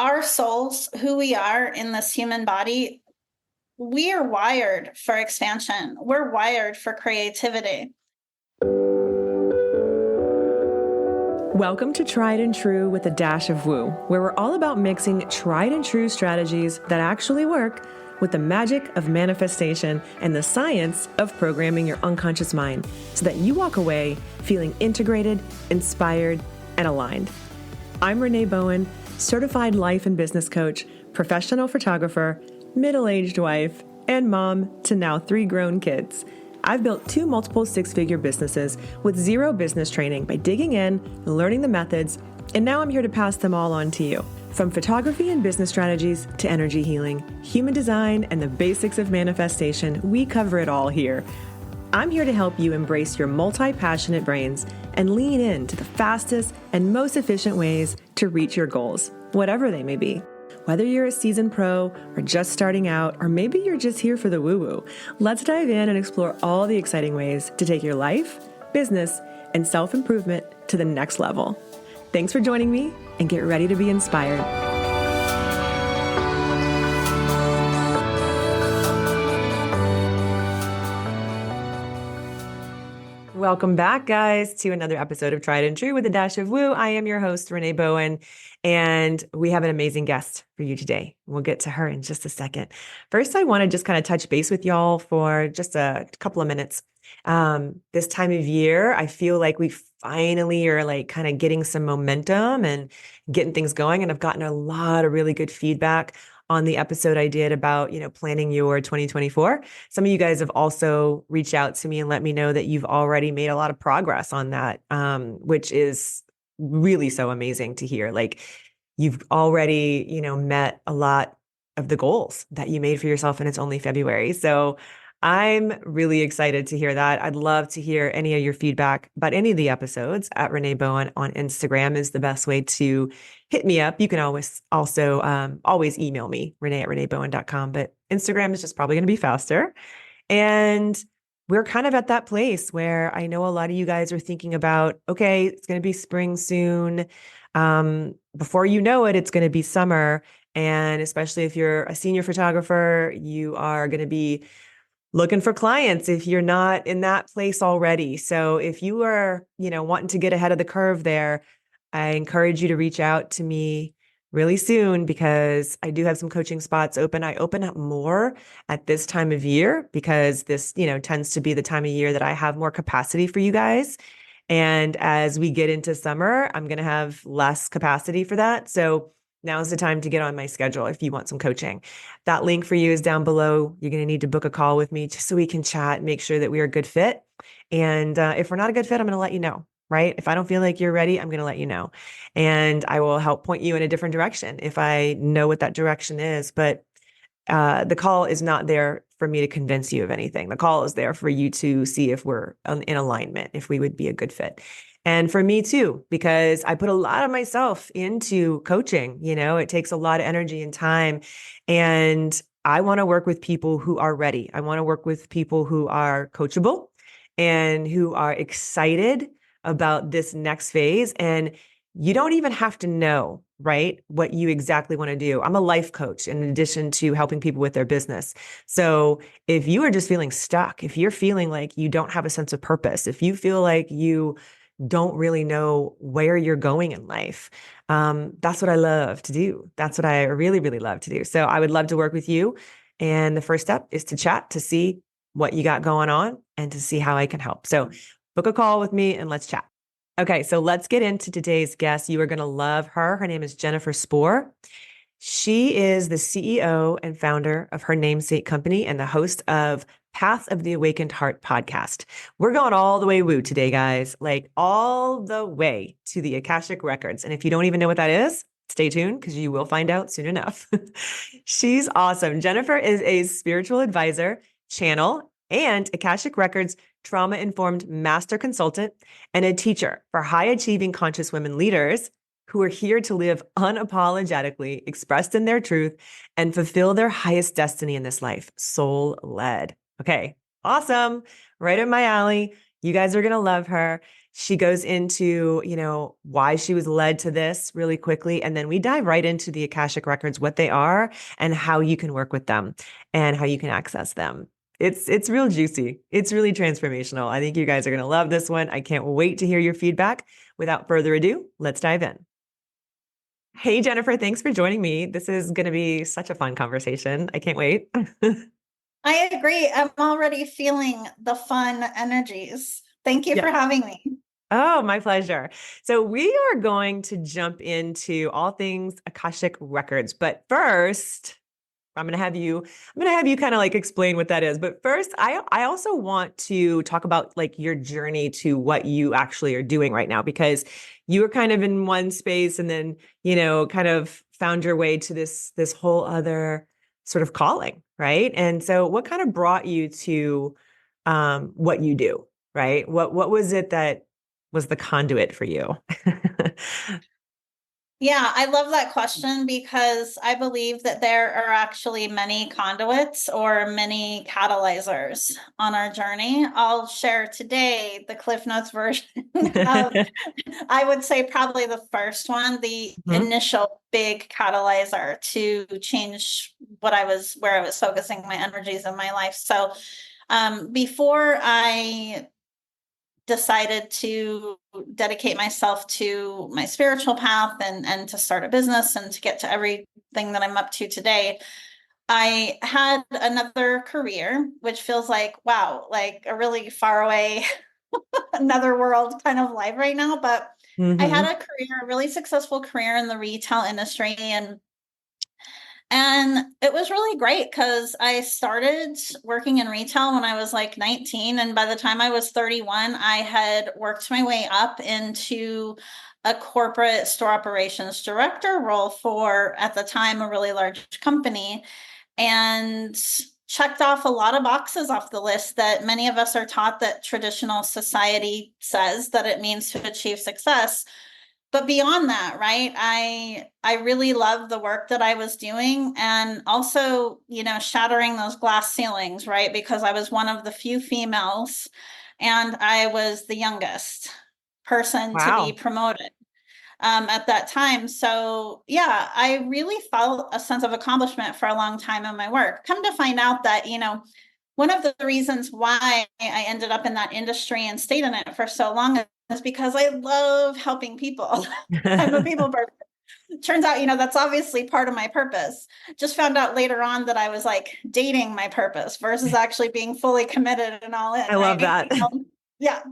our souls, who we are in this human body, we are wired for expansion. We're wired for creativity. Welcome to Tried and True with a Dash of Woo, where we're all about mixing tried and true strategies that actually work with the magic of manifestation and the science of programming your unconscious mind so that you walk away feeling integrated, inspired, and aligned. I'm Renee Bowen, certified life and business coach, professional photographer, middle-aged wife, and mom to now 3 grown kids. I've built 2 multiple 6-figure businesses with 0 business training by digging in, learning the methods, and now I'm here to pass them all on to you. From photography and business strategies to energy healing, human design, and the basics of manifestation, we cover it all here. I'm here to help you embrace your multi-passionate brains and lean into the fastest and most efficient ways to reach your goals, whatever they may be. Whether you're a seasoned pro or just starting out, or maybe you're just here for the woo-woo, let's dive in and explore all the exciting ways to take your life, business, and self-improvement to the next level. Thanks for joining me, and get ready to be inspired. Welcome back, guys, to another episode of Tried and True with a Dash of Woo. I am your host, Renee Bowen, and we have an amazing guest for you today. We'll get to her in just a second. First, I want to just kind of touch base with y'all for just a couple of minutes. This time of year, I feel like we finally are like kind of getting some momentum and getting things going. And I've gotten a lot of really good feedback on the episode I did about, planning your 2024. Some of you guys have also reached out to me and let me know that you've already made a lot of progress on that, which is really so amazing to hear. Like you've already, met a lot of the goals that you made for yourself, and it's only February. So I'm really excited to hear that. I'd love to hear any of your feedback about any of the episodes. At Renee Bowen on Instagram is the best way to hit me up. You can always also always email me, renee@reneebowen.com, but Instagram is just probably going to be faster. And we're kind of at that place where I know a lot of you guys are thinking about, okay, it's going to be spring soon. Before you know it, it's going to be summer. And especially if you're a senior photographer, you are going to be looking for clients if you're not in that place already. So if you are, wanting to get ahead of the curve there, I encourage you to reach out to me really soon because I do have some coaching spots open. I open up more at this time of year because this, tends to be the time of year that I have more capacity for you guys. And as we get into summer, I'm going to have less capacity for that. So now's the time to get on my schedule if you want some coaching. That link for you is down below. You're going to need to book a call with me just so we can chat and make sure that we are a good fit. And if we're not a good fit, I'm going to let you know, right? If I don't feel like you're ready, I'm going to let you know. And I will help point you in a different direction if I know what that direction is. But the call is not there for me to convince you of anything. The call is there for you to see if we're in alignment, if we would be a good fit. And for me too, because I put a lot of myself into coaching, it takes a lot of energy and time. And I want to work with people who are ready. I want to work with people who are coachable and who are excited about this next phase. And you don't even have to know, right, what you exactly want to do. I'm a life coach in addition to helping people with their business. So if you are just feeling stuck, if you're feeling like you don't have a sense of purpose, if you feel like you don't really know where you're going in life, that's what I love to do. That's what I really, really love to do. So I would love to work with you. And the first step is to chat to see what you got going on and to see how I can help. So book a call with me and let's chat. Okay, so let's get into today's guest. You are going to love her. Her name is Jennifer Spor. She is the CEO and founder of her namesake company and the host of Path of the Awakened Heart podcast. We're going all the way woo today, guys, like all the way to the Akashic Records. And if you don't even know what that is, stay tuned because you will find out soon enough. She's awesome. Jennifer is a spiritual advisor, channel, and Akashic Records trauma-informed master consultant and a teacher for high-achieving conscious women leaders who are here to live unapologetically, expressed in their truth, and fulfill their highest destiny in this life, soul-led. Okay, awesome. Right up my alley. You guys are going to love her. She goes into, why she was led to this really quickly. And then we dive right into the Akashic Records, what they are and how you can work with them and how you can access them. It's real juicy. It's really transformational. I think you guys are going to love this one. I can't wait to hear your feedback. Without further ado, let's dive in. Hey, Jennifer, thanks for joining me. This is going to be such a fun conversation. I can't wait. I agree. I'm already feeling the fun energies. Thank you Yeah. for having me. Oh, my pleasure. So we are going to jump into all things Akashic Records. But first, I'm going to have you kind of like explain what that is. But first, I also want to talk about like your journey to what you actually are doing right now, because you were kind of in one space and then, kind of found your way to this whole other sort of calling, right? And so what kind of brought you to what you do, right? What was it that was the conduit for you? Yeah, I love that question because I believe that there are actually many conduits or many catalyzers on our journey. I'll share today the Cliff Notes version of, I would say, probably the first one, the initial big catalyzer to change where I was focusing my energies in my life. So before I decided to dedicate myself to my spiritual path and to start a business and to get to everything that I'm up to today, I had another career, which feels like, wow, like a really far away, another world kind of life right now. But I had a career, a really successful career in the retail industry, and it was really great because I started working in retail when I was like 19. And by the time I was 31, I had worked my way up into a corporate store operations director role for, at the time, a really large company, and checked off a lot of boxes off the list that many of us are taught that traditional society says that it means to achieve success. But beyond that, right, I really loved the work that I was doing, and also, shattering those glass ceilings, right? Because I was one of the few females and I was the youngest person to be Wow. promoted at that time. So yeah, I really felt a sense of accomplishment for a long time in my work. Come to find out that, one of the reasons why I ended up in that industry and stayed in it for so long is because I love helping people. I'm a people person. Turns out, that's obviously part of my purpose. Just found out later on that I was like dating my purpose versus actually being fully committed and all in, I love right? that. Yeah.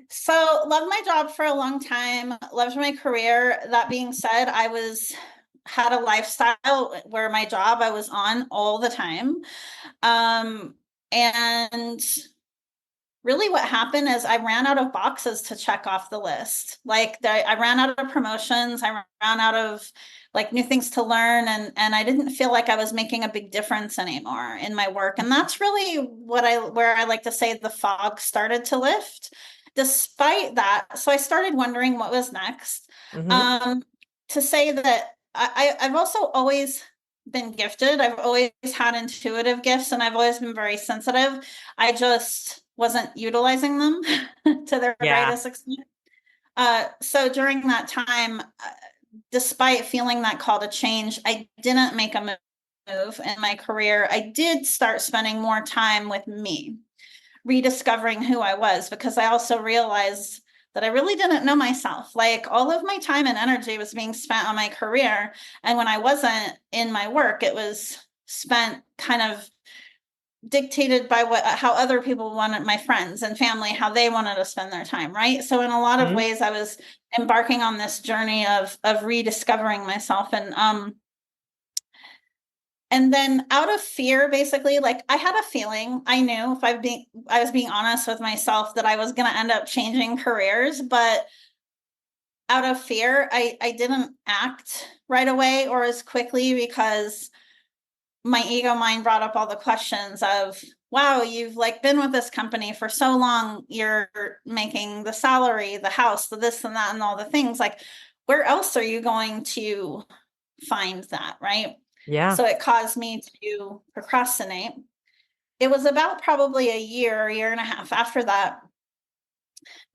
So loved my job for a long time, loved my career. That being said, had a lifestyle where my job I was on all the time. And really what happened is I ran out of boxes to check off the list. Like I ran out of promotions, I ran out of like new things to learn, and I didn't feel like I was making a big difference anymore in my work. And that's really where I like to say the fog started to lift. Despite that, so I started wondering what was next. To say that I've also always been gifted. I've always had intuitive gifts and I've always been very sensitive. I just wasn't utilizing them to their Yeah. greatest extent. So during that time, despite feeling that call to change, I didn't make a move in my career. I did start spending more time with me, rediscovering who I was, because I also realized that I really didn't know myself. Like all of my time and energy was being spent on my career. And when I wasn't in my work, it was spent kind of dictated by how other people wanted, my friends and family, how they wanted to spend their time, right? So in a lot of ways, I was embarking on this journey of rediscovering myself. And then out of fear, basically, like I had a feeling, I knew if I was being honest with myself that I was going to end up changing careers, but out of fear, I didn't act right away or as quickly because my ego mind brought up all the questions of, wow, you've like been with this company for so long, you're making the salary, the house, the this and that, and all the things. Like, where else are you going to find that, right? Yeah. So it caused me to procrastinate. It was about probably a year and a half after that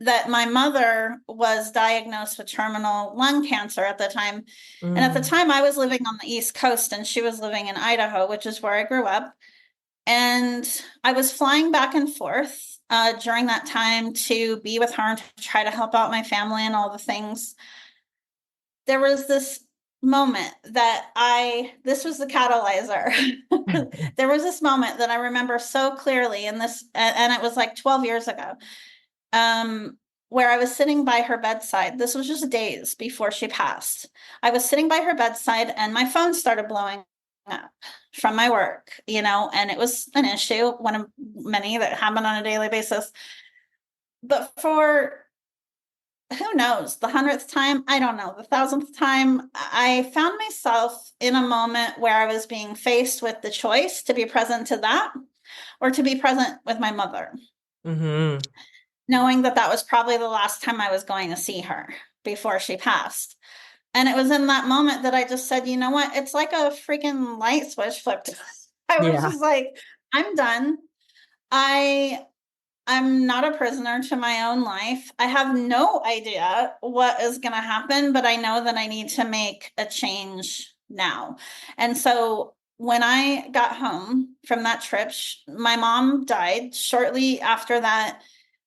that my mother was diagnosed with terminal lung cancer at the time. And at the Mm. time, I was living on the East Coast and she was living in Idaho, which is where I grew up. And I was flying back and forth during that time to be with her and to try to help out my family and all the things. There was this moment that this was the catalyzer. There was this moment that I remember so clearly, and it was like 12 years ago, where I was sitting by her bedside. This was just days before she passed. I was sitting by her bedside and my phone started blowing up from my work, and it was an issue, one of many that happen on a daily basis. But for who knows, the 100th time, I don't know, the 1,000th time, I found myself in a moment where I was being faced with the choice to be present to that or to be present with my mother, Mm-hmm. knowing that that was probably the last time I was going to see her before she passed. And it was in that moment that I just said, you know what? It's like a freaking light switch flipped. I was Yeah. just like, I'm done. I I'm not a prisoner to my own life. I have no idea what is going to happen, but I know that I need to make a change now. And so when I got home from that trip, my mom died. Shortly after that,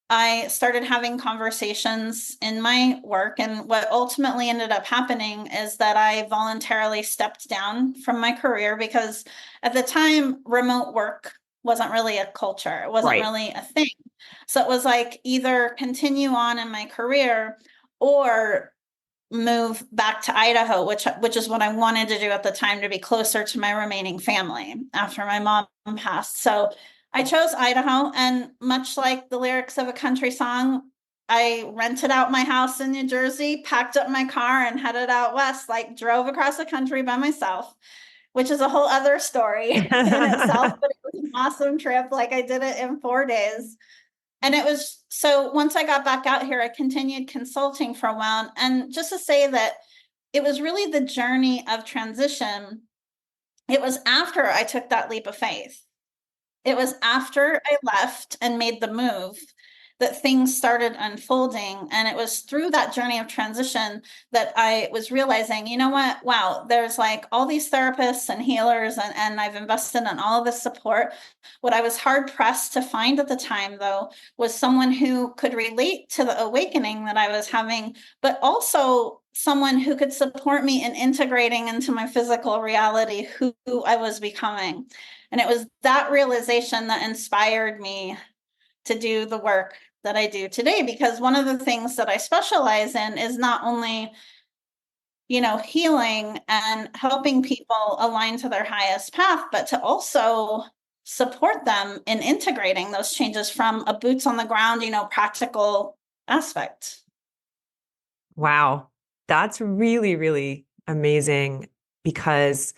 I started having conversations in my work. And what ultimately ended up happening is that I voluntarily stepped down from my career because at the time, remote work wasn't really a culture, it wasn't Right. really a thing. So it was like either continue on in my career or move back to Idaho, which is what I wanted to do at the time to be closer to my remaining family after my mom passed. So I chose Idaho, and much like the lyrics of a country song, I rented out my house in New Jersey, packed up my car, and headed out west, like drove across the country by myself, which is a whole other story in itself, but it was an awesome trip. Like I did it in 4 days. And it was so once I got back out here, I continued consulting for a while. And just to say that it was really the journey of transition. It was after I took that leap of faith. It was after I left and made the move that things started unfolding. And it was through that journey of transition that I was realizing, you know what? Wow, there's like all these therapists and healers, and I've invested in all of this support. What I was hard pressed to find at the time, though, was someone who could relate to the awakening that I was having, but also someone who could support me in integrating into my physical reality who I was becoming. And it was that realization that inspired me to do the work that I do today, because one of the things that I specialize in is not only, healing and helping people align to their highest path, but to also support them in integrating those changes from a boots on the ground, practical aspect. Wow. That's really, really amazing because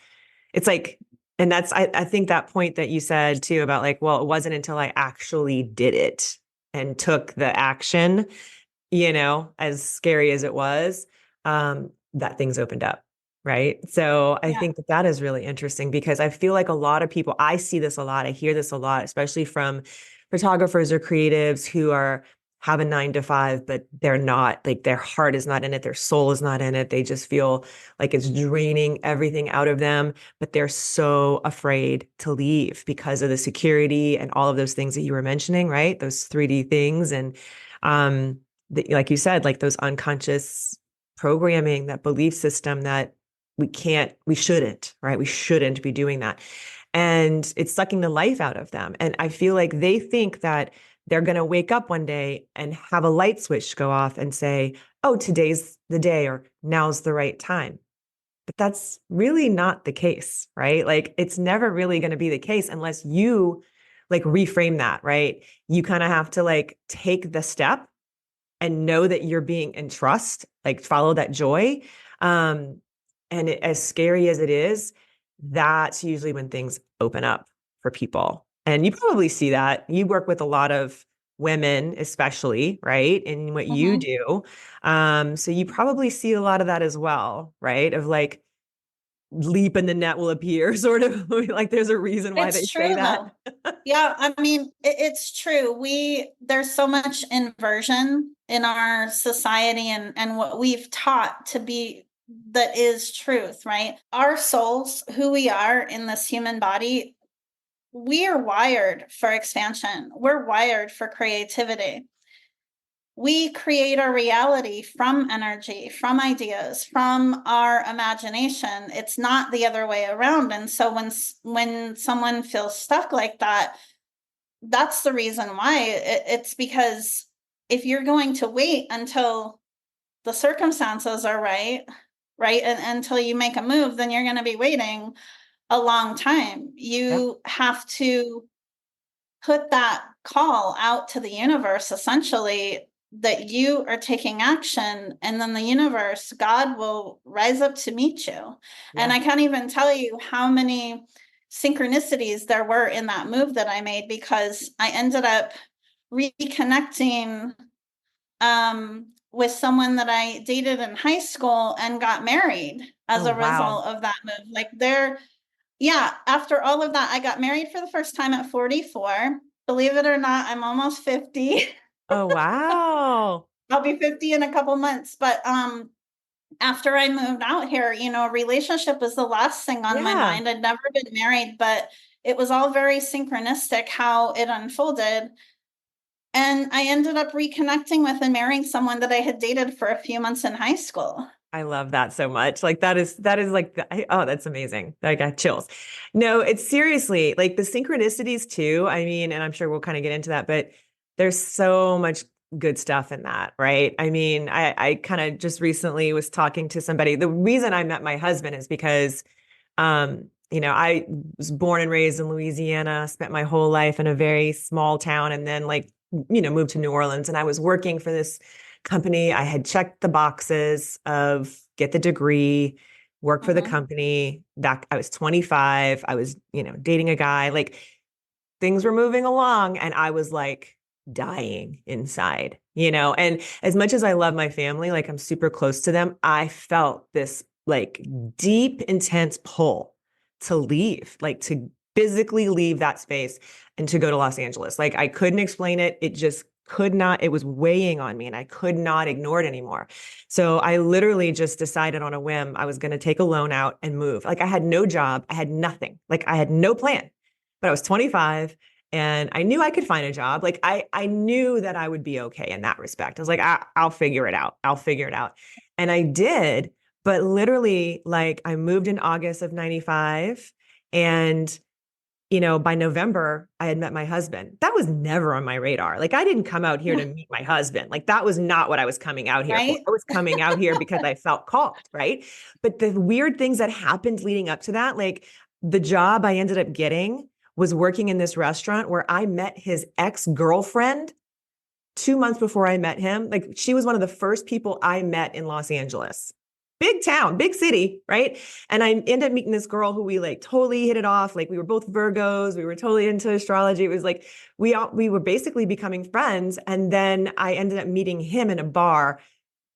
it's like, and I think that point that you said too about like, well, it wasn't until I actually did it and took the action, as scary as it was, that things opened up. Right. So I Yeah. think that is really interesting because I feel like a lot of people, I see this a lot. I hear this a lot, especially from photographers or creatives who have a 9 to 5, but they're not like their heart is not in it. Their soul is not in it. They just feel like it's draining everything out of them, but they're so afraid to leave because of the security and all of those things that you were mentioning, right? Those 3D things. And, like you said, like those unconscious programming, that belief system that we shouldn't, right? We shouldn't be doing that. And it's sucking the life out of them. And I feel like they think that they're going to wake up one day and have a light switch go off and say, oh, today's the day, or now's the right time. But that's really not the case, right? Like it's never really going to be the case unless you like reframe that, right? You kind of have to like take the step and know that you're being in trust, like follow that joy. As scary as it is, that's usually when things open up for people. And you probably see that. You work with a lot of women, especially, right? In what you Mhm. do. So you probably see a lot of that as well, right? Of like, leap and the net will appear sort of like there's a reason why they It's say true that. though. Yeah, I mean, it's true. There's so much inversion in our society and what we've taught to be that is truth, right? Our souls, who we are in this human body, we are wired for expansion. We're wired for creativity. We create our reality from energy, from ideas, from our imagination. It's not the other way around. And so when someone feels stuck like that, that's the reason why. It's because if you're going to wait until the circumstances are right, and until you make a move, then you're going to be waiting a long time. Yep. You have to put that call out to the universe, essentially, that you are taking action, and then the universe, God, will rise up to meet you. And Yeah. I can't even tell you how many synchronicities there were in that move that I made, because I ended up reconnecting with someone that I dated in high school and got married as Oh, a wow. result of that move. Like, yeah, after all of that, I got married for the first time at 44. Believe it or not, I'm almost 50. Oh, wow. I'll be 50 in a couple months. But after I moved out here, relationship was the last thing on my Yeah. mind. I'd never been married, but it was all very synchronistic how it unfolded. And I ended up reconnecting with and marrying someone that I had dated for a few months in high school. I love that so much. Like that is like oh, that's amazing. I got chills. No, it's seriously like the synchronicities too. I mean, and I'm sure we'll kind of get into that, but there's so much good stuff in that, right? I mean, I kind of just recently was talking to somebody. The reason I met my husband is because I was born and raised in Louisiana, spent my whole life in a very small town, and then moved to New Orleans. And I was working for this company. I had checked the boxes of get the degree, work for the Mhm. company. That I was 25. I was, dating a guy. Like things were moving along, and I was like dying inside, And as much as I love my family, like I'm super close to them, I felt this like deep, intense pull to leave, like to physically leave that space and to go to Los Angeles. Like I couldn't explain it. It just could not, it was weighing on me and I could not ignore it anymore. So I literally just decided on a whim I was going to take a loan out and move. Like I had no job, I had nothing. Like I had no plan. But I was 25 and I knew I could find a job. Like I knew that I would be okay in that respect. I was like, I'll figure it out. I'll figure it out. And I did. But literally, like I moved in August of 95. And, by November, I had met my husband. That was never on my radar. Like I didn't come out here to meet my husband. Like that was not what I was coming out here for. Right? I was coming out here because I felt called, right? But the weird things that happened leading up to that, like the job I ended up getting was working in this restaurant where I met his ex-girlfriend 2 months before I met him. Like she was one of the first people I met in Los Angeles. Big town, big city, right? And I ended up meeting this girl who we like totally hit it off. Like we were both Virgos, we were totally into astrology. It was like we were basically becoming friends. And then I ended up meeting him in a bar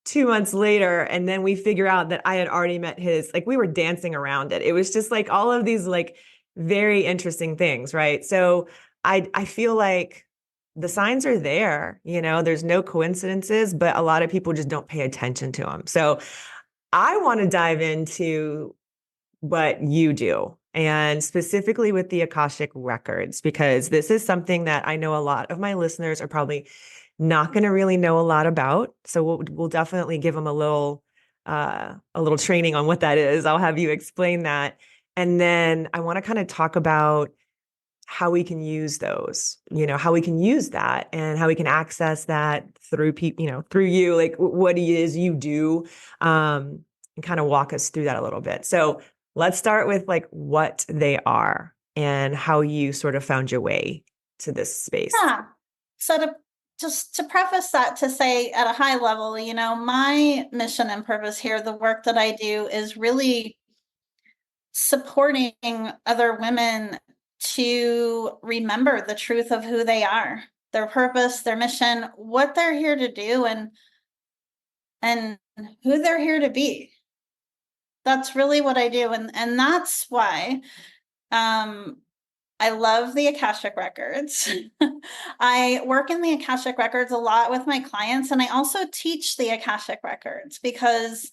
2 months later. And then we figure out that I had already met his, like we were dancing around it. It was just like all of these like very interesting things, right? So I feel like the signs are there, there's no coincidences, but a lot of people just don't pay attention to them. So I want to dive into what you do and specifically with the Akashic Records, because this is something that I know a lot of my listeners are probably not going to really know a lot about. So we'll definitely give them a little training on what that is. I'll have you explain that. And then I want to kind of talk about how we can use those, how we can use that and how we can access that through people, through you, like what it is you do, and kind of walk us through that a little bit. So let's start with like what they are and how you sort of found your way to this space. Yeah. So to preface that, to say at a high level, my mission and purpose here, the work that I do, is really supporting other women to remember the truth of who they are, their purpose, their mission, what they're here to do, and who they're here to be. That's really what I do. And that's why um, I love the Akashic Records. I work in the Akashic Records a lot with my clients, and I also teach the Akashic Records because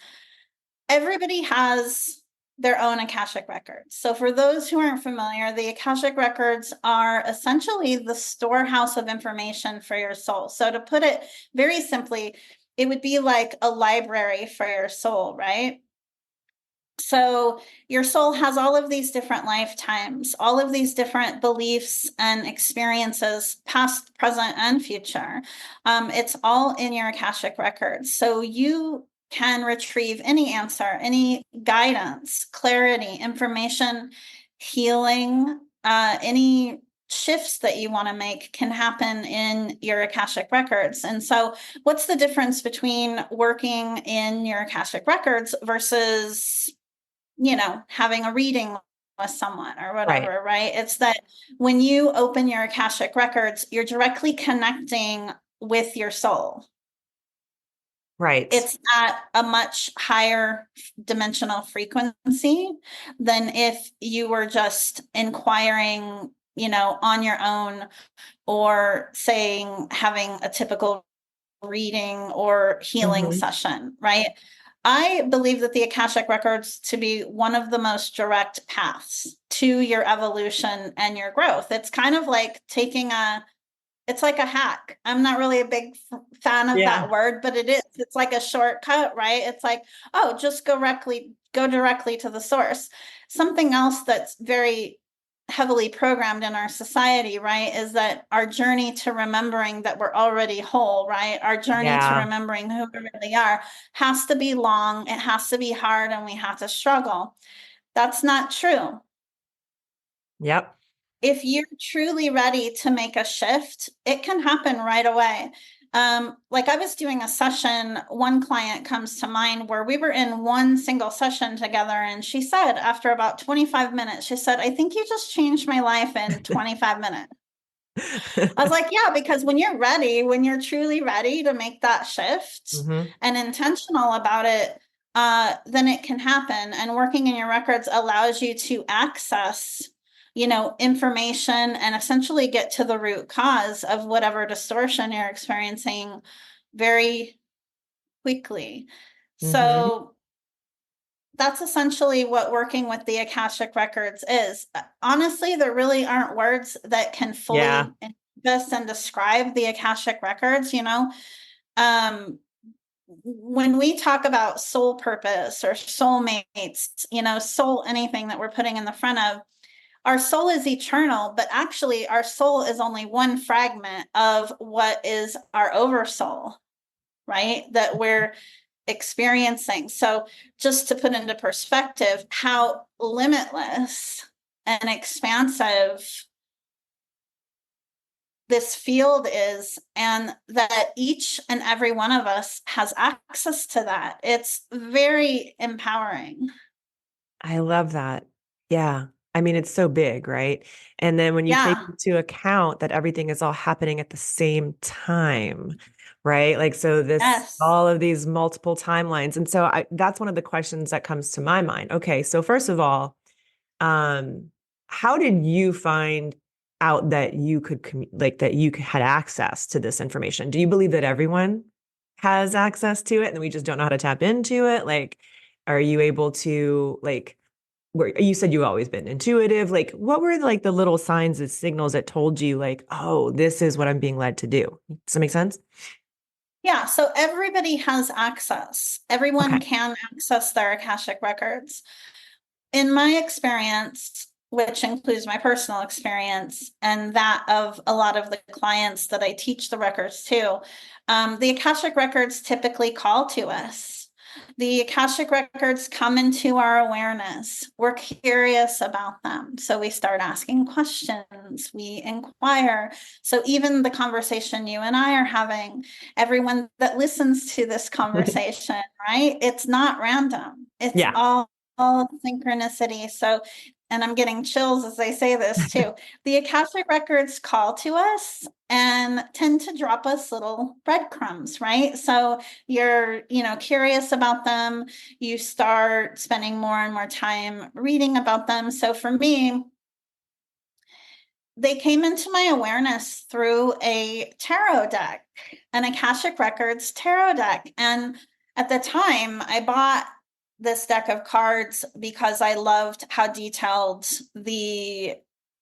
everybody has their own Akashic Records. So for those who aren't familiar, the Akashic Records are essentially the storehouse of information for your soul. So to put it very simply, it would be like a library for your soul, right? So your soul has all of these different lifetimes, all of these different beliefs and experiences, past, present, and future. It's all in your Akashic Records. So you can retrieve any answer, any guidance, clarity, information, healing, any shifts that you want to make can happen in your Akashic Records. And so what's the difference between working in your Akashic Records versus having a reading with someone or Right. whatever, right? It's that when you open your Akashic Records, you're directly connecting with your soul. Right. It's at a much higher dimensional frequency than if you were just inquiring, on your own, or saying having a typical reading or healing Hmm. session, right? I believe that the Akashic Records to be one of the most direct paths to your evolution and your growth. It's kind of like it's like a hack. I'm not really a big fan of Yeah. that word, but it is. It's like a shortcut, right? It's like, oh, just go directly to the source. Something else that's very heavily programmed in our society, right, is that our journey to remembering that we're already whole, right? Our journey to Yeah. remembering who we really are has to be long, it has to be hard, and we have to struggle. That's not true. Yep. If you're truly ready to make a shift, it can happen right away. Like I was doing a session, one client comes to mind where we were in one single session together. And she said, after about 25 minutes, she said, I think you just changed my life in 25 minutes. I was like, yeah, because when you're ready, when you're truly ready to make that shift Hmm. and intentional about it, then it can happen. And working in your records allows you to access, information and essentially get to the root cause of whatever distortion you're experiencing very quickly. Hmm. So that's essentially what working with the Akashic Records is. Honestly, there really aren't words that can Yeah. fully encompass and describe the Akashic Records, Um, when we talk about soul purpose or soulmates, soul, anything that we're putting in the front of, our soul is eternal, but actually our soul is only one fragment of what is our oversoul, right? That we're experiencing. So just to put into perspective how limitless and expansive this field is, and that each and every one of us has access to that. It's very empowering. I love that. Yeah. I mean, it's so big, right? And then when you take Yeah. into account that everything is all happening at the same time, right? Like, so Yes. all of these multiple timelines. And so that's one of the questions that comes to my mind. Okay. So first of all, um, how did you find out that you could that you had access to this information? Do you believe that everyone has access to it and we just don't know how to tap into it? Like, are you able to where you said you've always been intuitive? Like, what were like the little signs and signals that told you like, oh, this is what I'm being led to do? Does that make sense? Yeah. So everybody has access. Everyone Okay. can access their Akashic Records. In my experience, which includes my personal experience and that of a lot of the clients that I teach the records to, the Akashic Records typically call to us. The Akashic Records come into our awareness. We're curious about them. So we start asking questions, we inquire. So even the conversation you and I are having, everyone that listens to this conversation, right? It's not random. It's Yeah. all synchronicity. So and I'm getting chills as I say this too, the Akashic Records call to us and tend to drop us little breadcrumbs, right? So you're, curious about them. You start spending more and more time reading about them. So for me, they came into my awareness through a tarot deck, an Akashic Records tarot deck. And at the time, I bought this deck of cards because I loved how detailed the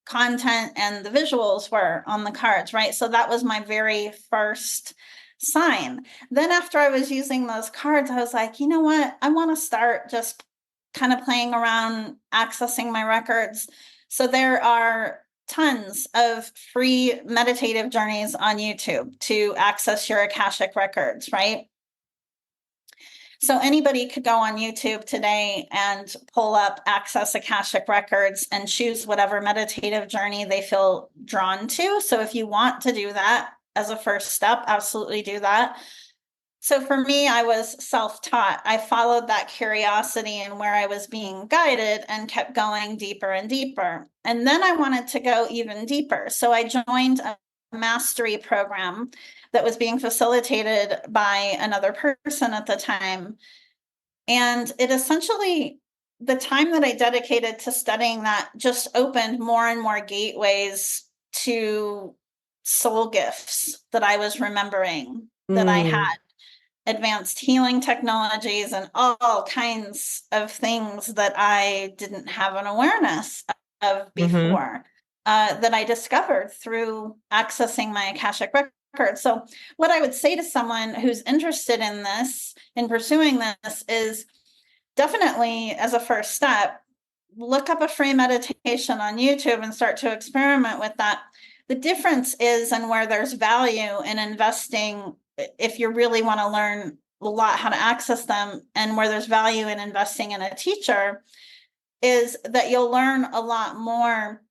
content and the visuals were on the cards, right? So that was my very first sign. Then after I was using those cards, I was like, you know what? I want to start just kind of playing around, accessing my records. So there are tons of free meditative journeys on YouTube to access your Akashic records, right? So anybody could go on YouTube today and pull up Access Akashic Records and choose whatever meditative journey they feel drawn to. So if you want to do that as a first step, absolutely do that. So for me, I was self-taught. I followed that curiosity and where I was being guided and kept going deeper and deeper. And then I wanted to go even deeper. So I joined a mastery program that was being facilitated by another person at the time. And it essentially, the time that I dedicated to studying that just opened more and more gateways to soul gifts that I was remembering that I Mm, had, advanced healing technologies and all kinds of things that I didn't have an awareness of mm-hmm. before, that I discovered through accessing my Akashic records. So what I would say to someone who's interested in this, in pursuing this, is definitely as a first step, look up a free meditation on YouTube and start to experiment with that. The difference is, and where there's value in investing, if you really want to learn a lot how to access them, and where there's value in investing in a teacher, is that you'll learn a lot more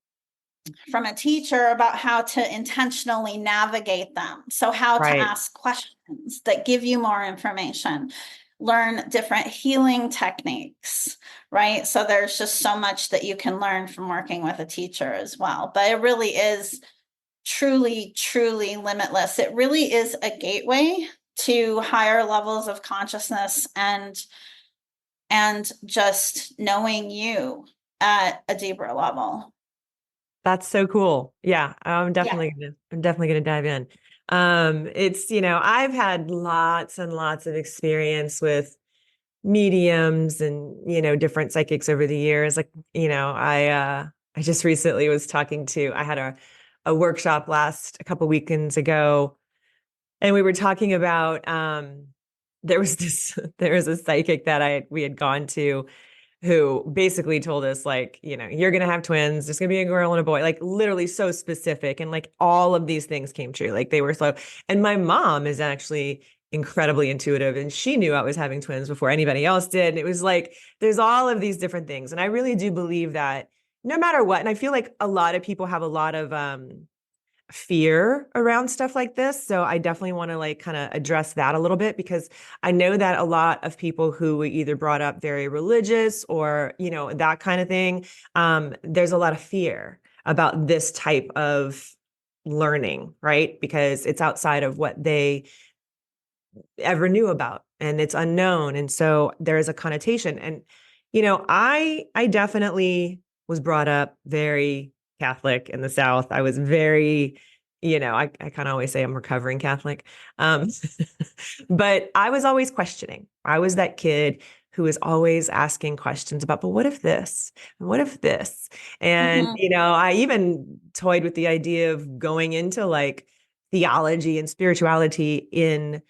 from a teacher about how to intentionally navigate them. So how to Right. ask questions that give you more information, learn different healing techniques, right? So there's just so much that you can learn from working with a teacher as well. But it really is truly, truly limitless. It really is a gateway to higher levels of consciousness and just knowing you at a deeper level. That's so cool. Yeah, Yeah. I'm definitely gonna dive in. It's, I've had lots and lots of experience with mediums and, different psychics over the years. Like, I just recently was talking to, I had a workshop a couple weekends ago, and we were talking about, there was there was a psychic that we had gone to, who basically told us, like, you're going to have twins. There's going to be a girl and a boy, like literally so specific. And like all of these things came true. Like they were so, and my mom is actually incredibly intuitive, and she knew I was having twins before anybody else did. And it was like, there's all of these different things. And I really do believe that no matter what, and I feel like a lot of people have a lot of, fear around stuff like this. So I definitely want to like kind of address that a little bit, because I know that a lot of people who were either brought up very religious or, that kind of thing, there's a lot of fear about this type of learning, right? Because it's outside of what they ever knew about, and it's unknown. And so there is a connotation. And, I definitely was brought up very Catholic in the South. I was very, I kind of always say I'm recovering Catholic. Um, but I was always questioning. I was that kid who was always asking questions about, but what if this? And what if this? And, Mhm. I even toyed with the idea of going into like theology and spirituality in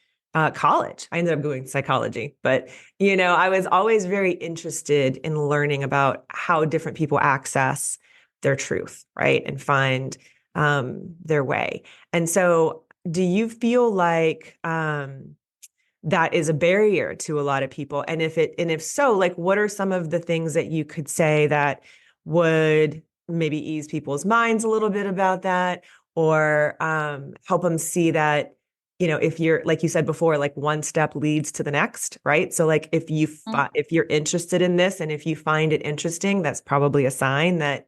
college. I ended up doing psychology, but I was always very interested in learning about how different people access their truth, right, and find their way. And so, do you feel like that is a barrier to a lot of people? And if so, like, what are some of the things that you could say that would maybe ease people's minds a little bit about that, or help them see that if you're, like you said before, like one step leads to the next, right? So like if you're interested in this and if you find it interesting, that's probably a sign that,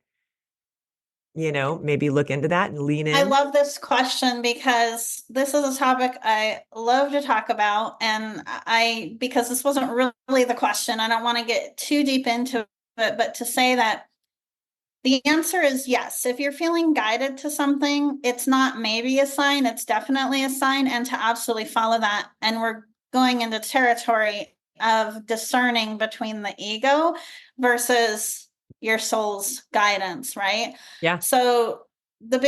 maybe look into that and lean I in. love this question because this is a topic I love to talk about. And because this wasn't really the question, I don't want to get too deep into it, but to say that the answer is yes. If you're feeling guided to something, it's not maybe a sign, it's definitely a sign, and to absolutely follow that. And we're going into territory of discerning between the ego versus your soul's guidance, right? Yeah. So the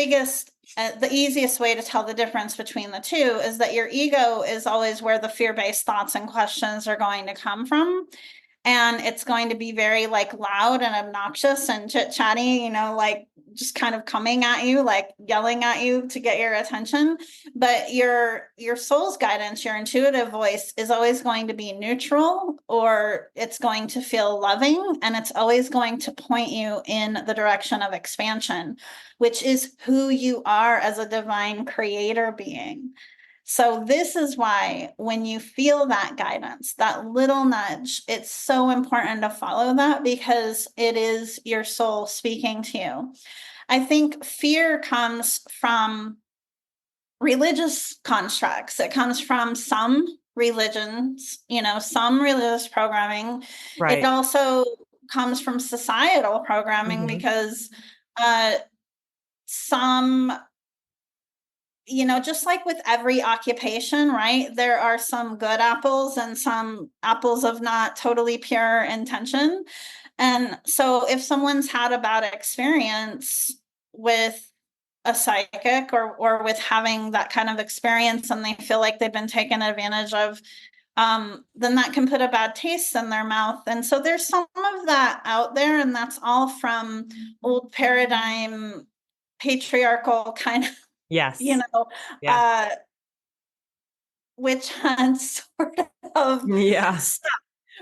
easiest way to tell the difference between the two is that your ego is always where the fear-based thoughts and questions are going to come from, and it's going to be very like loud and obnoxious and chit-chatty, like just kind of coming at you, like yelling at you to get your attention. But your soul's guidance, your intuitive voice, is always going to be neutral, or it's going to feel loving, and it's always going to point you in the direction of expansion, which is who you are as a divine creator being. So this is why when you feel that guidance, that little nudge, it's so important to follow that, because it is your soul speaking to you. I think fear comes from religious constructs. It comes from some religions, some religious programming. It Right. also comes from societal programming, Hmm. because some just like with every occupation, right? There are some good apples and some apples of not totally pure intention. And so if someone's had a bad experience with a psychic, or with having that kind of experience, and they feel like they've been taken advantage of, then that can put a bad taste in their mouth. And so there's some of that out there, and that's all from old paradigm patriarchal kind of you Yes. know, Yeah. uh, witch hunt sort of Yeah. stuff,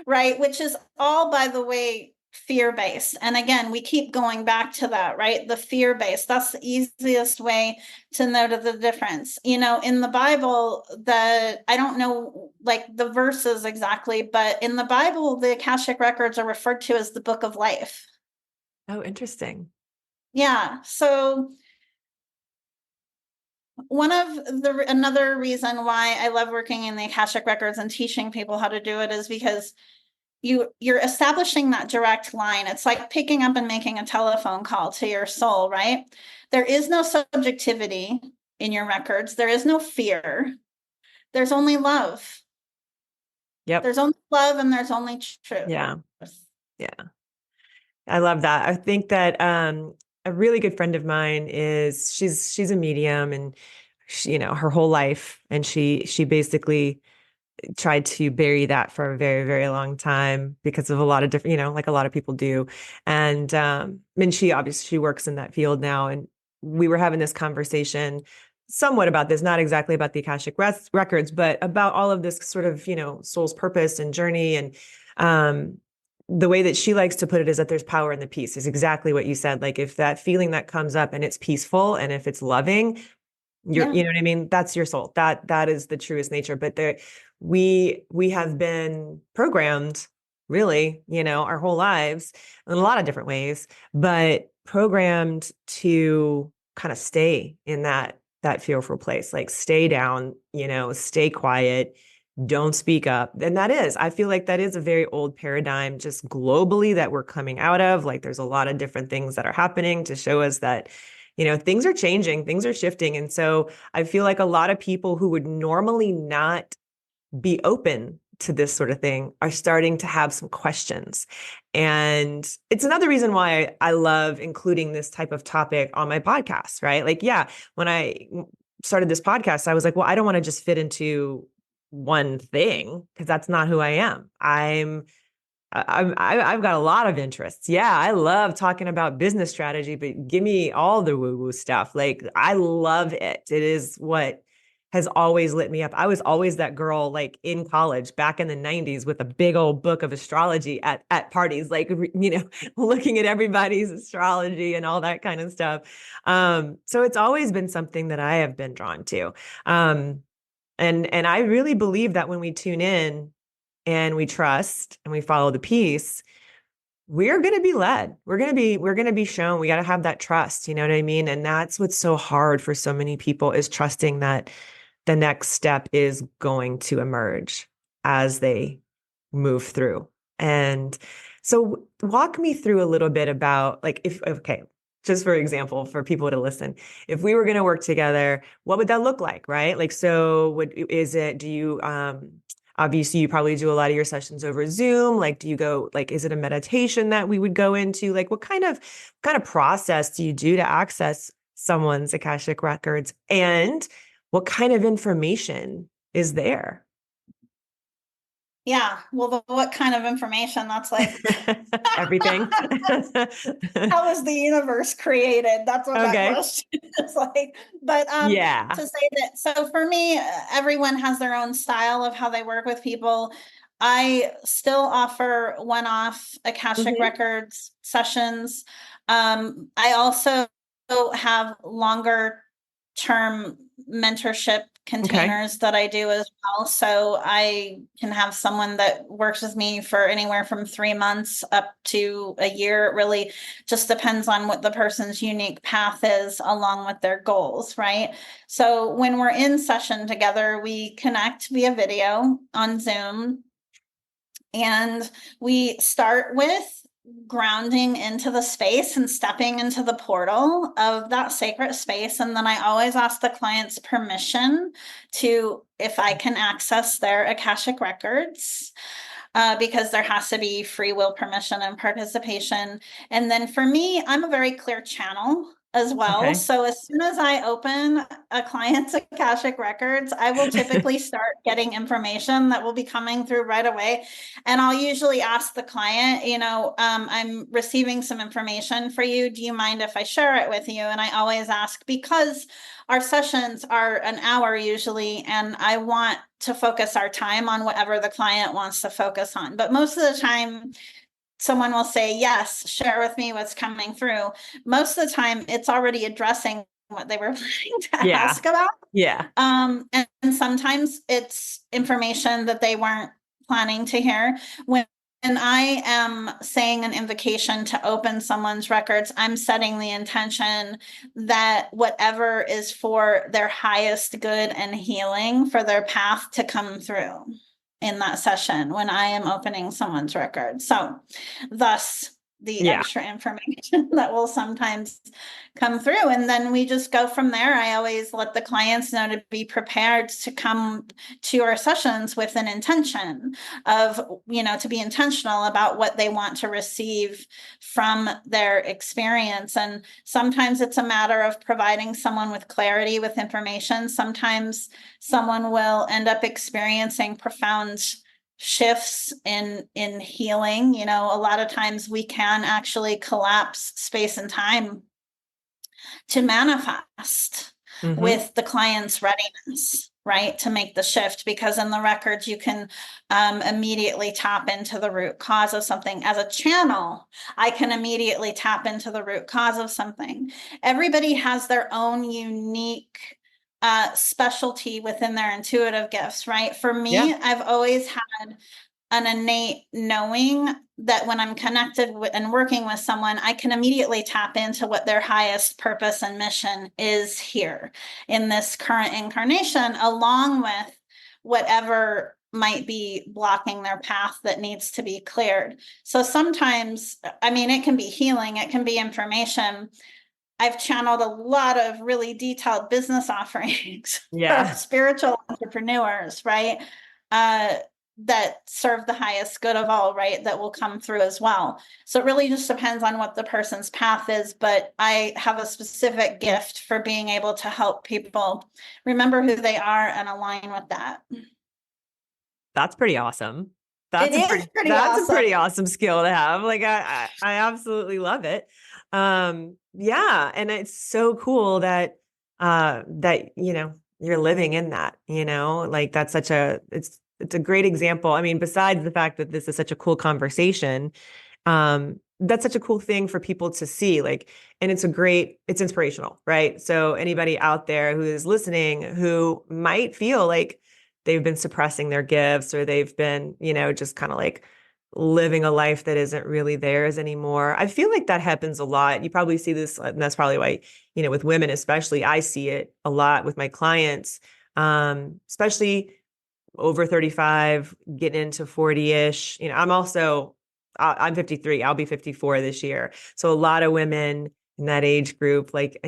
right? Which is all, by the way, fear-based. And again, we keep going back to that, right? The fear-based. That's the easiest way to note the difference. In the Bible, I don't know like the verses exactly, but in the Bible, the Akashic Records are referred to as the book of life. Oh, interesting. Yeah. So another reason why I love working in the Akashic Records and teaching people how to do it is because you're establishing that direct line. It's like picking up and making a telephone call to your soul, right? There is no subjectivity in your records. There is no fear. There's only love. Yep. There's only love, and there's only truth. Yeah. Yeah. I love that. I think that a really good friend of mine she's a medium, and her whole life, and she basically tried to bury that for a very, very long time because of a lot of different, like a lot of people do. And she obviously she works in that field now, and we were having this conversation somewhat about this, not exactly about the Akashic records, but about all of this sort of, soul's purpose and journey. And the way that she likes to put it is that there's power in the peace, is exactly what you said. Like if that feeling that comes up and it's peaceful and if it's loving, Yeah. you know what I mean? That's your soul. That is the truest nature. But we have been programmed really, our whole lives in a lot of different ways, but programmed to kind of stay in that fearful place, like stay down, stay quiet, don't speak up. And I feel like that is a very old paradigm just globally that we're coming out of. Like there's a lot of different things that are happening to show us that, things are changing, things are shifting. And so I feel like a lot of people who would normally not be open to this sort of thing are starting to have some questions. And it's another reason why I love including this type of topic on my podcast, right? Like, yeah, when I started this podcast, I was like, well, I don't want to just fit into one thing because that's not who I am. I've got a lot of interests. Yeah, I love talking about business strategy, but give me all the woo-woo stuff. Like I love it. It is what has always lit me up. I was always that girl like in college back in the 90s with a big old book of astrology at parties, like looking at everybody's astrology and all that kind of stuff. So it's always been something that I have been drawn to. And I really believe that when we tune in and we trust and we follow the peace, we're going to be led. We're going to be shown. We got to have that trust, you know what I mean? And that's what's so hard for so many people, is trusting that the next step is going to emerge as they move through. And so walk me through a little bit about, like, if, okay, just for example, for people to listen, if we were going to work together, what would that look like? Right. Like, so do you, obviously you probably do a lot of your sessions over Zoom. Like, do you go, like, is it a meditation that we would go into? Like, what kind of process do you do to access someone's Akashic records? And what kind of information is there? Yeah. Well, what kind of information? That's like, Everything. how was the universe created? That's what that Okay. question is like. But Yeah. to say that, so for me, everyone has their own style of how they work with people. I still offer one-off Akashic Hmm. Records sessions. I also have longer term mentorship Okay. containers that I do as well. So I can have someone that works with me for anywhere from 3 months up to a year. It really just depends on what the person's unique path is along with their goals, right? So when we're in session together, we connect via video on Zoom, and we start with grounding into the space and stepping into the portal of that sacred space. And then I always ask the client's permission to, if I can access their Akashic records, because there has to be free will permission and participation. And then for me, I'm a very clear channel as well. Okay. So as soon as I open a client's Akashic records, I will typically start getting information that will be coming through right away. And I'll usually ask the client, I'm receiving some information for you. Do you mind if I share it with you? And I always ask, because our sessions are an hour usually, and I want to focus our time on whatever the client wants to focus on. But most of the time, someone will say, yes, share with me what's coming through. Most of the time, it's already addressing what they were planning to Yeah. ask about. Yeah. And sometimes it's information that they weren't planning to hear. When I am saying an invocation to open someone's records, I'm setting the intention that whatever is for their highest good and healing for their path to come through in that session when I am opening someone's record. So thus the Yeah. extra information that will sometimes come through. And then we just go from there. I always let the clients know to be prepared to come to our sessions with an intention of, to be intentional about what they want to receive from their experience. And sometimes it's a matter of providing someone with clarity, with information. Sometimes someone will end up experiencing profound shifts in healing. A lot of times we can actually collapse space and time to manifest Hmm. with the client's readiness, right, to make the shift, because in the records you can immediately tap into the root cause of something. As a channel, I can immediately tap into the root cause of something. Everybody has their own unique specialty within their intuitive gifts, right? For Yeah. me, I've always had an innate knowing that when I'm connected with and working with someone, I can immediately tap into what their highest purpose and mission is here in this current incarnation, along with whatever might be blocking their path that needs to be cleared. So sometimes, it can be healing, it can be information. I've channeled a lot of really detailed business offerings for Yeah. spiritual entrepreneurs, right? Uh, that serve the highest good of all, right? That will come through as well. So it really just depends on what the person's path is. But I have a specific gift for being able to help people remember who they are and align with that. That's pretty awesome. It is pretty That's a awesome. pretty awesome skill to have. Like I absolutely love it. Yeah, and it's so cool that you're living in that, like that's it's a great example. I mean, besides the fact that this is such a cool conversation, that's such a cool thing for people to see, like, and it's inspirational, right? So anybody out there who is listening who might feel like they've been suppressing their gifts, or they've been, just kind of like living a life that isn't really theirs anymore. I feel like that happens a lot. You probably see this, and that's probably why, with women especially, I see it a lot with my clients, especially over 35, getting into 40-ish. I'm 53. I'll be 54 this year. So a lot of women in that age group, like,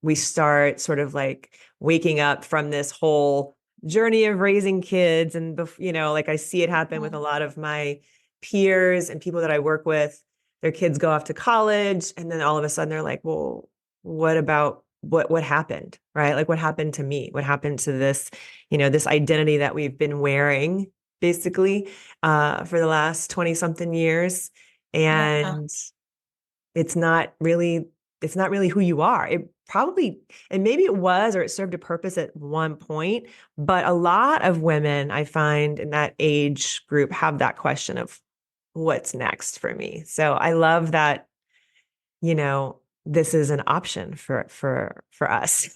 we start sort of like waking up from this whole journey of raising kids. And, like I see it happen with a lot of my peers and people that I work with. Their kids go off to college, and then all of a sudden they're like, well, what about what happened, right? Like, what happened to me? What happened to this, this identity that we've been wearing basically for the last 20 something years. Yeah. And it's not really who you are. And maybe it was, or it served a purpose at one point, but a lot of women I find in that age group have that question of what's next for me. So I love that, this is an option for us.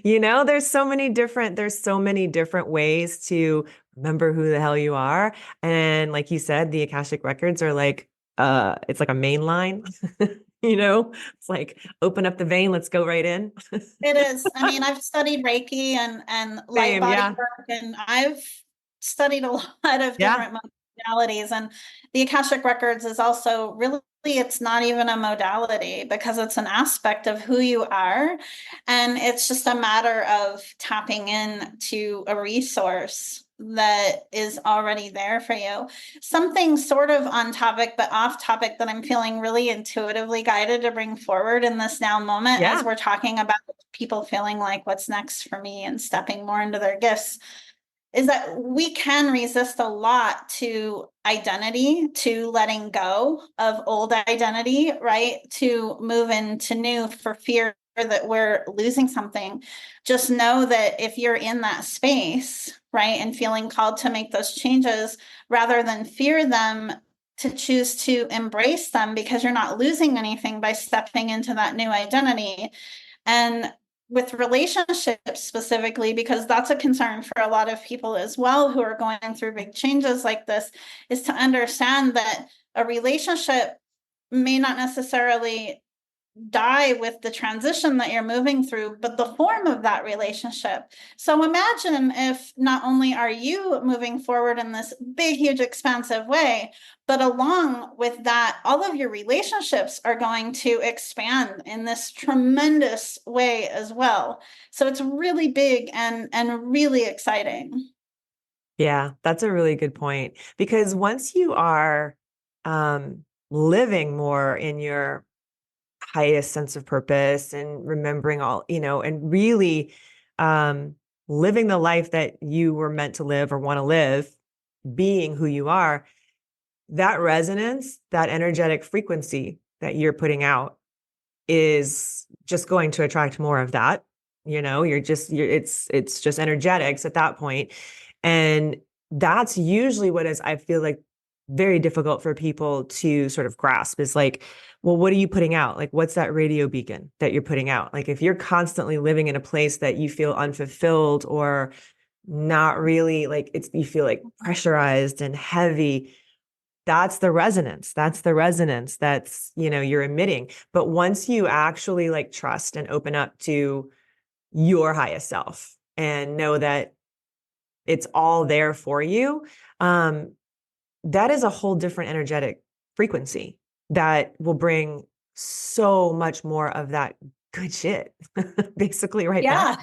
There's so many different ways to remember who the hell you are. And like you said, the Akashic Records are like, it's like a main line. It's like, open up the vein, let's go right in. It is. I mean, I've studied Reiki and light Same, body yeah. work, and I've studied a lot of Yeah. different modalities. And the Akashic Records is also really, it's not even a modality because it's an aspect of who you are. And it's just a matter of tapping in to a resource that is already there for you. Something sort of on topic, but off topic, that I'm feeling really intuitively guided to bring forward in this now moment, Yeah. as we're talking about people feeling like what's next for me and stepping more into their gifts, is that we can resist a lot to identity, to letting go of old identity, right? To move into new for fear that we're losing something. Just know that if you're in that space, right, and feeling called to make those changes, rather than fear them, to choose to embrace them, because you're not losing anything by stepping into that new identity. And with relationships specifically, because that's a concern for a lot of people as well who are going through big changes like this, is to understand that a relationship may not necessarily die with the transition that you're moving through, but the form of that relationship. So imagine if not only are you moving forward in this big, huge, expansive way, but along with that, all of your relationships are going to expand in this tremendous way as well. So it's really big and really exciting. Yeah, that's a really good point. Because once you are living more in your highest sense of purpose and remembering all, and really um, living the life that you were meant to live or want to live, being who you are, that resonance, that energetic frequency that you're putting out is just going to attract more of that. It's just energetics at that point. And that's usually what is, I feel like, very difficult for people to sort of grasp is like, well, what are you putting out? Like, what's that radio beacon that you're putting out? Like, if you're constantly living in a place that you feel unfulfilled or not really like you feel like pressurized and heavy, that's the resonance. That's, you're emitting. But once you actually like trust and open up to your highest self and know that it's all there for you, that is a whole different energetic frequency that will bring so much more of that good shit basically right back.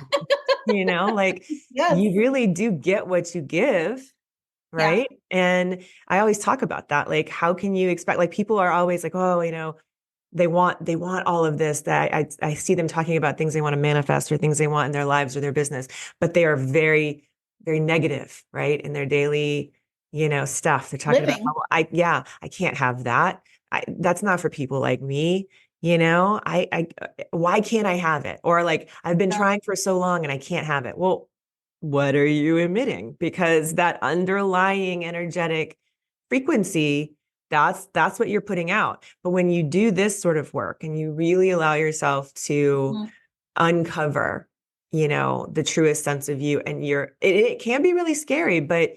Yeah. Like Yes. you really do get what you give. Yeah. Right. And I always talk about that. Like, how can you expect, like, people are always like, oh, they want all of this, that I see them talking about things they want to manifest or things they want in their lives or their business, but they are very, very negative, right? In their daily, stuff. They're talking about Living. how I can't have that. That's not for people like me. Why can't I have it? Or like, I've been trying for so long and I can't have it. Well, what are you emitting? Because that underlying energetic frequency, that's what you're putting out. But when you do this sort of work and you really allow yourself to Mhm. uncover, the truest sense of you. And it can be really scary, but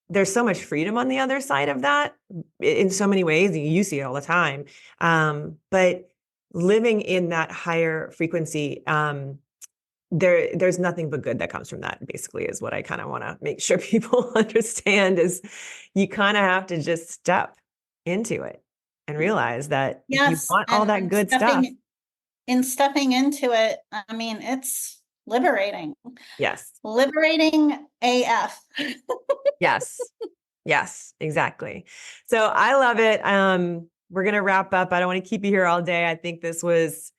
there's so much freedom on the other side of that in so many ways. You see it all the time. But living in that higher frequency, there's nothing but good that comes from that, basically, is what I kind of want to make sure people understand. Is you kind of have to just step into it and realize that if you Yes, want all that and good stuff. stepping into it, I mean, it's liberating. Yes. Liberating AF. Yes. Yes, exactly. So I love it. We're going to wrap up. I don't want to keep you here all day. I think this was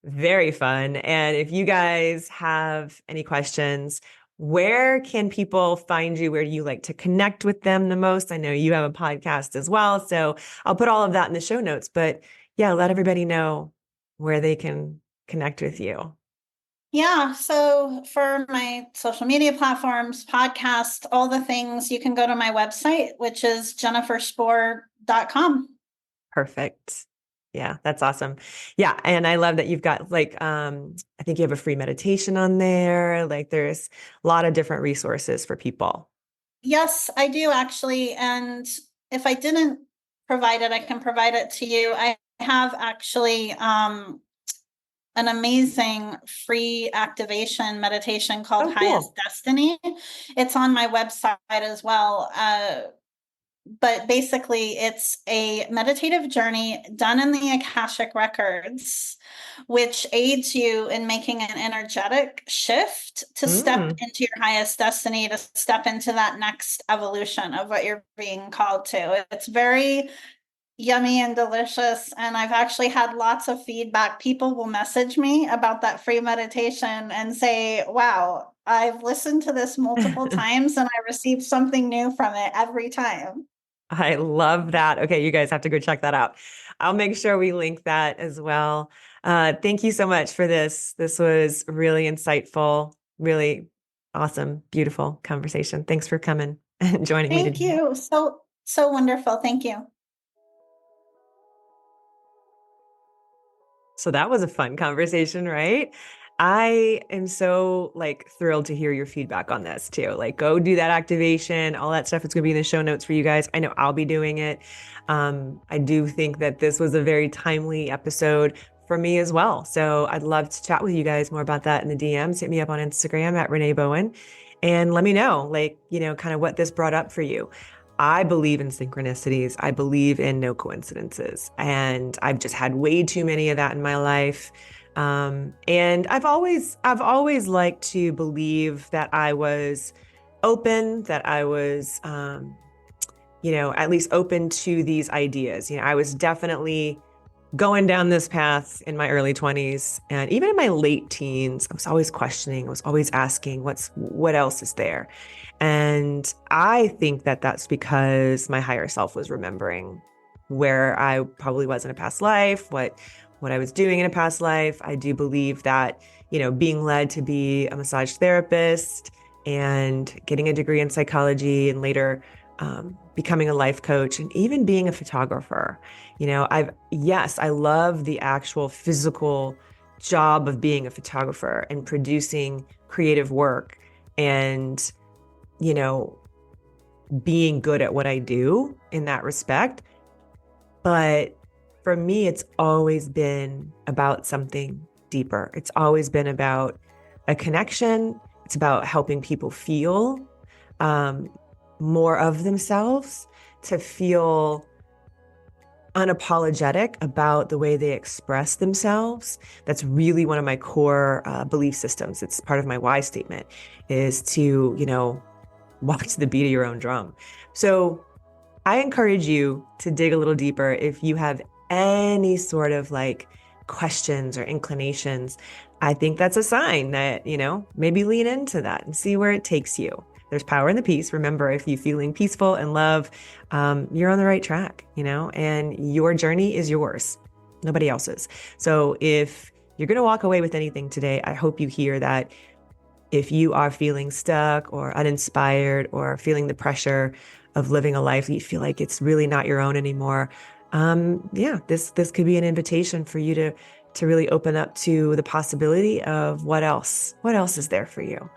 very fun. And if you guys have any questions, where can people find you? Where do you like to connect with them the most? I know you have a podcast as well. So I'll put all of that in the show notes. But yeah, let everybody know where they can connect with you. Yeah, so for my social media platforms, podcast, all the things, you can go to my website, which is jenniferspor.com. Perfect. Yeah, that's awesome. Yeah. And I love that you've got I think you have a free meditation on there. Like there's a lot of different resources for people. Yes, I do actually. And if I didn't provide it, I can provide it to you. I have actually an amazing free activation meditation called Oh, Highest cool. Destiny. It's on my website as well. But basically, it's a meditative journey done in the Akashic Records, which aids you in making an energetic shift to step Mm, into your highest destiny, to step into that next evolution of what you're being called to. It's very yummy and delicious. And I've actually had lots of feedback. People will message me about that free meditation and say, wow, I've listened to this multiple times and I received something new from it every time. I love that. Okay, you guys have to go check that out. I'll make sure we link that as well. Thank you so much for this. This was really insightful, really awesome, beautiful conversation. Thanks for coming and joining me Thank today. you. So wonderful. Thank you. So that was a fun conversation, right? I am so thrilled to hear your feedback on this too. Like go do that activation, all that stuff. It's going to be in the show notes for you guys. I know I'll be doing it. I do think that this was a very timely episode for me as well. So I'd love to chat with you guys more about that in the DMs. Hit me up on Instagram at Renee Bowen and let me know, kind of what this brought up for you. I believe in synchronicities. I believe in no coincidences. And I've just had way too many of that in my life. And I've always liked to believe that I was open, that I was, at least open to these ideas. I was definitely going down this path in my early 20s and even in my late teens. I was always questioning, I was always asking what else is there. And I think that that's because my higher self was remembering where I probably was in a past life, what I was doing in a past life. I do believe that, being led to be a massage therapist and getting a degree in psychology and later becoming a life coach and even being a photographer. I love the actual physical job of being a photographer and producing creative work and, being good at what I do in that respect. But for me, it's always been about something deeper. It's always been about a connection. It's about helping people feel more of themselves, to feel unapologetic about the way they express themselves. That's really one of my core belief systems. It's part of my why statement is to, walk to the beat of your own drum. So I encourage you to dig a little deeper if you have any sort of questions or inclinations. I think that's a sign that, maybe lean into that and see where it takes you. There's power in the peace. Remember, if you're feeling peaceful and love, you're on the right track, and your journey is yours, nobody else's. So if you're going to walk away with anything today, I hope you hear that if you are feeling stuck or uninspired or feeling the pressure of living a life that you feel like it's really not your own anymore, this could be an invitation for you to really open up to the possibility of what else is there for you,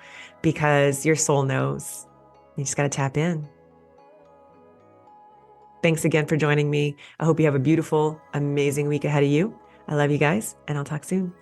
because your soul knows. You just got to tap in. Thanks again for joining me. I hope you have a beautiful, amazing week ahead of you. I love you guys, and I'll talk soon.